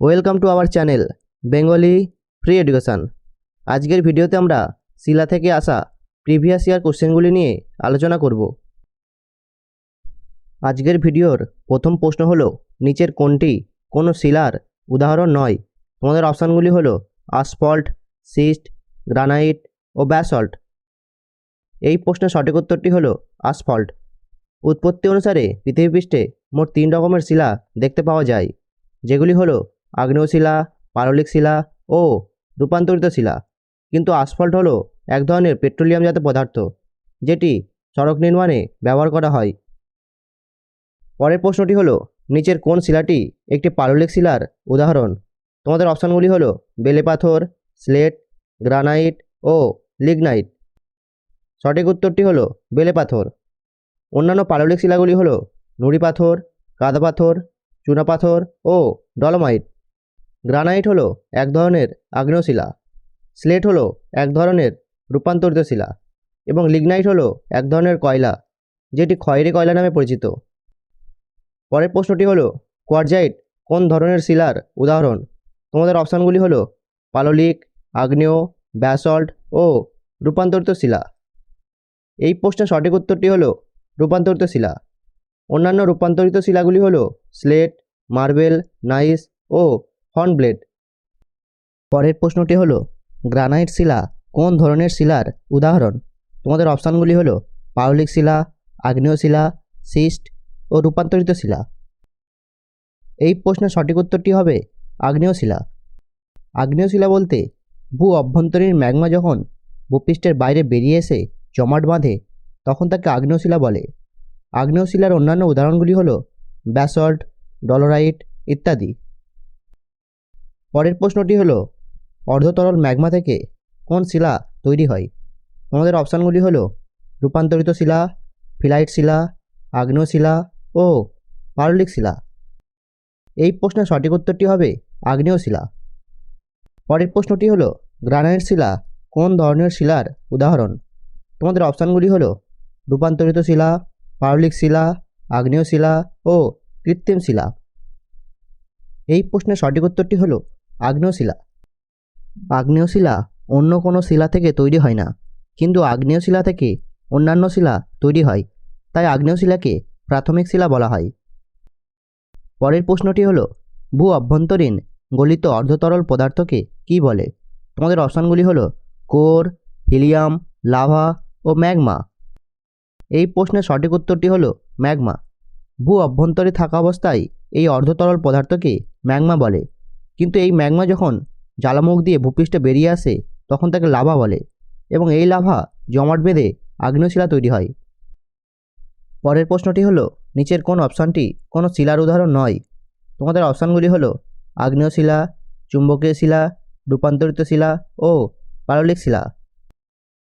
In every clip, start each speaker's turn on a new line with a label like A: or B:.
A: Welcome to our channel Bengali free education. আজকের ভিডিওতে আমরা শিলা থেকে আসা প্রিভিয়াস ইয়ার কোশ্চেনগুলি নিয়ে আলোচনা করব। আজকের ভিডিওর প্রথম প্রশ্ন হলো, নিচের কোনটি কোনো শিলার উদাহরণ নয়? তোমাদের অপশানগুলি হলো আসফল্ট, সিস্ট, গ্রানাইট ও ব্যাসল্ট। এই প্রশ্নের সঠিক উত্তরটি হলো আসফল্ট। উৎপত্তি অনুসারে পৃথিবীপৃষ্ঠে মোট 3 রকমের শিলা দেখতে পাওয়া যায়, যেগুলি হলো আগ্নেয় শিলা, পাললিক শিলা ও রূপান্তরিত শিলা। কিন্তু আসফল্ট হলো এক ধরনের পেট্রোলিয়ামজাত পদার্থ, যেটি সড়ক নির্মাণে ব্যবহার করা হয়। পরের প্রশ্নটি হলো, নিচের কোন শিলাটি একটি পাললিক শিলার উদাহরণ? তোমাদের অপশানগুলি হলো বেলে পাথর, স্লেট, গ্রানাইট ও লিগনাইট। সঠিক উত্তরটি হলো বেলে পাথর। অন্যান্য পাললিক শিলাগুলি হলো নুড়ি পাথর, কাদা পাথর, চুনা পাথর ও ডলোমাইট। গ্রানাইট হলো এক ধরনের আগ্নেয় শিলা, স্লেট হলো এক ধরনের রূপান্তরিত শিলা এবং লিগনাইট হলো এক ধরনের কয়লা, যেটি খয়েরি কয়লা নামে পরিচিত। পরের প্রশ্নটি হলো, কোয়ার্জাইট কোন ধরনের শিলার উদাহরণ? তোমাদের অপশানগুলি হলো পাললিক, আগ্নেয়, ব্যাসল্ট ও রূপান্তরিত শিলা। এই প্রশ্নের সঠিক উত্তরটি হলো রূপান্তরিত শিলা। অন্যান্য রূপান্তরিত শিলাগুলি হলো স্লেট, মার্বেল, নাইস ও হর্নব্লেড। পরের প্রশ্নটি হলো, গ্রানাইট শিলা কোন ধরনের শিলার উদাহরণ? তোমাদের অপশানগুলি হলো পাললিক শিলা, আগ্নেয় শিলা, সিস্ট ও রূপান্তরিত শিলা। এই প্রশ্নের সঠিক উত্তরটি হবে আগ্নেয় শিলা। আগ্নেয় শিলা বলতে ভূ অভ্যন্তরীণ ম্যাগমা যখন ভূপৃষ্ঠের বাইরে বেরিয়ে এসে জমাট বাঁধে, তখন তাকে আগ্নেয় শিলা বলে। আগ্নেয় শিলার অন্যান্য উদাহরণগুলি হলো ব্যাসল্ট, ডলোরাইট ইত্যাদি। পরের প্রশ্নটি হলো, অর্ধতরল ম্যাগমা থেকে কোন শিলা তৈরি হয়? তোমাদের অপশানগুলি হলো রূপান্তরিত শিলা, ফিলাইট শিলা, আগ্নেয় শিলা ও পাললিক শিলা। এই প্রশ্নের সঠিক উত্তরটি হবে আগ্নেয় শিলা। পরের প্রশ্নটি হলো, গ্রানাইট শিলা কোন ধরনের শিলার উদাহরণ? তোমাদের অপশানগুলি হলো রূপান্তরিত শিলা, পাললিক শিলা, আগ্নেয় শিলা ও কৃত্রিম শিলা। এই প্রশ্নের সঠিক উত্তরটি হলো আগ্নেয় শিলা। আগ্নেয় শিলা অন্য কোনো শিলা থেকে তৈরি হয় না, কিন্তু আগ্নেয় শিলা থেকে অন্যান্য শিলা তৈরি হয়, তাই আগ্নেয় শিলাকে প্রাথমিক শিলা বলা হয়। পরের প্রশ্নটি হলো, ভূ অভ্যন্তরীণ গলিত অর্ধতরল পদার্থকে কি বলে? তোমাদের অপশানগুলি হলো কোর, হিলিয়াম, লাভা ও ম্যাগমা। এই প্রশ্নের সঠিক উত্তরটি হলো ম্যাগমা। ভূ অভ্যন্তরে থাকা অবস্থায় এই অর্ধতরল পদার্থকে ম্যাগমা বলে, কিন্তু এই ম্যাগমা যখন জ্বালামুখ দিয়ে ভূপৃষ্ঠে বেরিয়ে আসে, তখন তাকে লাভা বলে এবং এই লাভা জমাট বেঁধে আগ্নেয় শিলা তৈরি হয়। পরের প্রশ্নটি হলো, নিচের কোন অপশানটি কোনো শিলার উদাহরণ নয়? তোমাদের অপশানগুলি হলো আগ্নেয় শিলা, চুম্বকীয় শিলা, রূপান্তরিত শিলা ও পাললিক শিলা।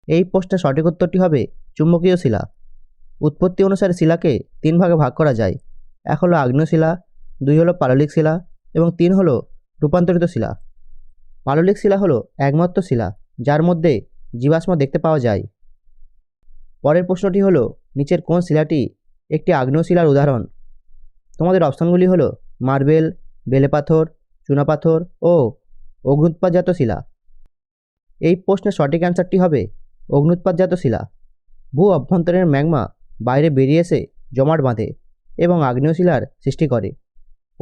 A: এই প্রশ্নের সঠিক উত্তরটি হবে চুম্বকীয় শিলা। উৎপত্তি অনুসারে শিলাকে 3 ভাগে ভাগ করা যায়। 1 হলো আগ্নেয় শিলা, 2 হলো পাললিক শিলা এবং 3 হলো রূপান্তরিত শিলা। পাললিক শিলা হলো একমাত্র শিলা যার মধ্যে জীবাশ্ম দেখতে পাওয়া যায়। পরের প্রশ্নটি হলো, নিচের কোন শিলাটি একটি আগ্নেয় শিলার উদাহরণ? তোমাদের অপশানগুলি হলো মার্বেল, বেলে পাথর, চুনাপাথর ও অগ্ন্যুৎপাতজাত শিলা। এই প্রশ্নের সঠিক অ্যান্সারটি হবে অগ্ন্যুৎপাতজাত শিলা। ভূ অভ্যন্তরীণ ম্যাগমা বাইরে বেরিয়ে এসে জমাট বাঁধে এবং আগ্নেয় শিলার সৃষ্টি করে।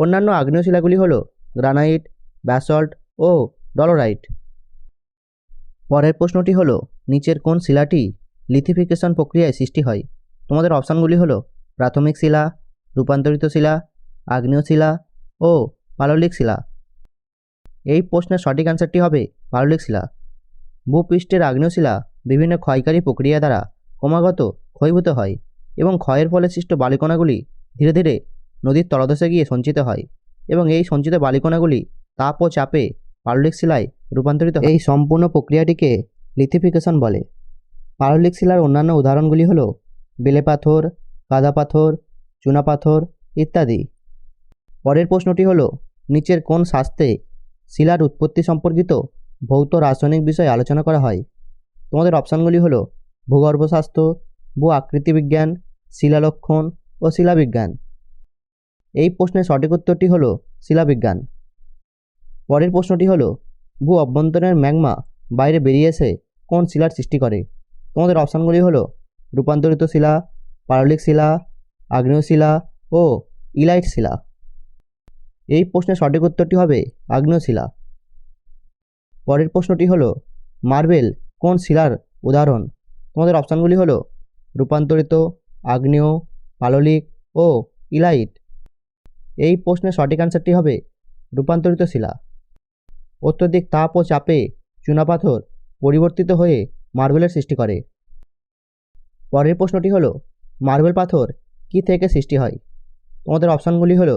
A: অন্যান্য আগ্নেয় শিলাগুলি হলো গ্রানাইট, ব্যাসল্ট ও ডলোরাইট। পরের প্রশ্নটি হলো, নিচের কোন শিলাটি লিথিফিকেশন প্রক্রিয়ায় সৃষ্টি হয়? তোমাদের অপশানগুলি হলো প্রাথমিক শিলা, রূপান্তরিত শিলা, আগ্নেয় শিলা ও পাললিক শিলা। এই প্রশ্নের সঠিক অ্যান্সারটি হবে পাললিক শিলা। ভূপৃষ্ঠের আগ্নেয় শিলা বিভিন্ন ক্ষয়কারী প্রক্রিয়া দ্বারা ক্রমাগত ক্ষয়ীভূত হয় এবং ক্ষয়ের ফলে সৃষ্ট বালিকণাগুলি ধীরে ধীরে নদীর তলদেশে গিয়ে সঞ্চিত হয় এবং এই সঞ্চিত বালিকণাগুলি তাপ ও চাপে পাললিক শিলায় রূপান্তরিত হয়। এই সম্পূর্ণ প্রক্রিয়াটিকে লিথিফিকেশন বলে। পাললিক শিলার অন্যান্য উদাহরণগুলি হলো বেলে পাথর, কাদা পাথর, চুনা পাথর ইত্যাদি। পরের প্রশ্নটি হলো, নিচের কোন শাস্ত্রে শিলার উৎপত্তি সম্পর্কিত ভৌত রাসায়নিক বিষয়ে আলোচনা করা হয়? তোমাদের অপশানগুলি হলো ভূগর্ভশাস্ত্র, ভূ আকৃতিবিজ্ঞান, শিলালক্ষণ ও শিলাবিজ্ঞান। এই প্রশ্নের সঠিক উত্তরটি হলো শিলাবিজ্ঞান। পরের প্রশ্নটি হলো ভূ অভ্যন্তরের ম্যাগমা বাইরে বেরিয়ে এসে কোন শিলার সৃষ্টি করে? তোমাদের অপশানগুলি হলো রূপান্তরিত শিলা, পাললিক শিলা, আগ্নেয় শিলা ও ইলাইট শিলা। এই প্রশ্নের সঠিক উত্তরটি হবে আগ্নেয় শিলা। পরের প্রশ্নটি হলো মার্বেল কোন শিলার উদাহরণ? তোমাদের অপশানগুলি হলো রূপান্তরিত, আগ্নেয়, পাললিক ও ইলাইট। এই প্রশ্নের সঠিক অ্যান্সারটি হবে রূপান্তরিত শিলা। অত্যধিক তাপ ও চাপে চুনাপাথর পরিবর্তিত হয়ে মার্বেলের সৃষ্টি করে। পরের প্রশ্নটি হলো মার্বেল পাথর কী থেকে সৃষ্টি হয়? তোমাদের অপশানগুলি হলো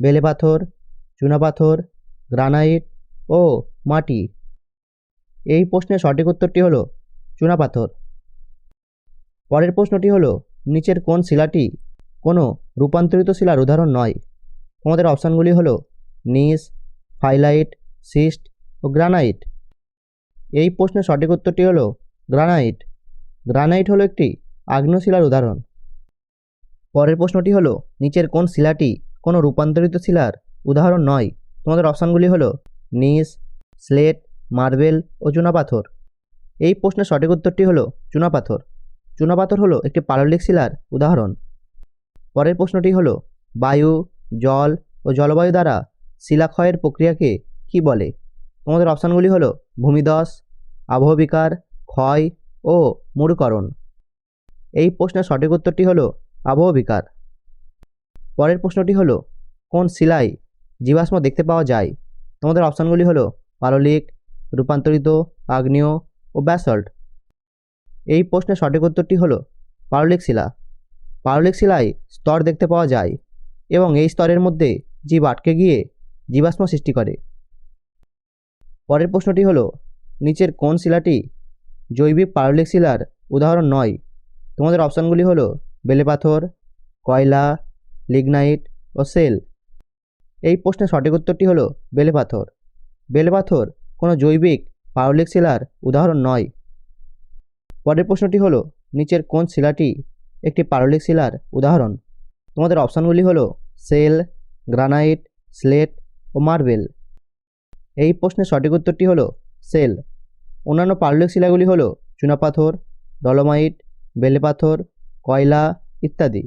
A: বেলে পাথর, চুনাপাথর, গ্রানাইট ও মাটি। এই প্রশ্নের সঠিক উত্তরটি হলো চুনাপাথর। পরের প্রশ্নটি হলো নিচের কোন শিলাটি কোনো রূপান্তরিত শিলার উদাহরণ নয়? তোমাদের অপশানগুলি হলো নিস, ফাইলাইট, সিস্ট ও গ্রানাইট। এই প্রশ্নের সঠিক উত্তরটি হলো গ্রানাইট। গ্রানাইট হলো একটি আগ্নেয় শিলার উদাহরণ। পরের প্রশ্নটি হলো নিচের কোন শিলাটি কোনো রূপান্তরিত শিলার উদাহরণ নয়? তোমাদের অপশানগুলি হলো নিস, স্লেট, মার্বেল ও চুনাপাথর। এই প্রশ্নের সঠিক উত্তরটি হলো চুনাপাথর। চুনাপাথর হলো একটি পাললিক শিলার উদাহরণ। পরের প্রশ্নটি হলো বায়ু, জল ও জলবায়ু দ্বারা শিলাক্ষয়ের প্রক্রিয়াকে কি বলে? তোমাদের অপশানগুলি হলো ভূমিধস, আবহবিকার, ক্ষয় ও মরুকরণ। এই প্রশ্নের সঠিক উত্তরটি হলো আবহবিকার। পরের প্রশ্নটি হলো কোন শিলায় জীবাশ্ম দেখতে পাওয়া যায়? তোমাদের অপশানগুলি হলো পাললিক, রূপান্তরিত, আগ্নেয় ও ব্যাসল্ট। এই প্রশ্নের সঠিক উত্তরটি হলো পাললিক শিলা। পাললিক শিলায় স্তর দেখতে পাওয়া যায় এবং এই স্তরের মধ্যে জীব আটকে গিয়ে জীবাশ্ম সৃষ্টি করে। পরের প্রশ্নটি হলো নিচের কোন শিলাটি জৈবিক পাললিক শিলার উদাহরণ নয়? তোমাদের অপশানগুলি হলো বেলে পাথর, কয়লা, লিগনাইট ও সেল। এই প্রশ্নের সঠিক উত্তরটি হলো বেলে পাথর। বেলে পাথর কোনো জৈবিক পাললিক শিলার উদাহরণ নয়। পরের প্রশ্নটি হলো নিচের কোন শিলাটি একটি পাললিক শিলার উদাহরণ? তোমাদের অপশানগুলি হলো সেল, গ্রানাইট, স্লেট ও মার্বেল। এই প্রশ্নের সঠিক উত্তরটি হলো সেল। অন্যান্য পাললিক শিলাগুলি হলো চুনাপাথর, ডলোমাইট, বেলে পাথর, কয়লা ইত্যাদি।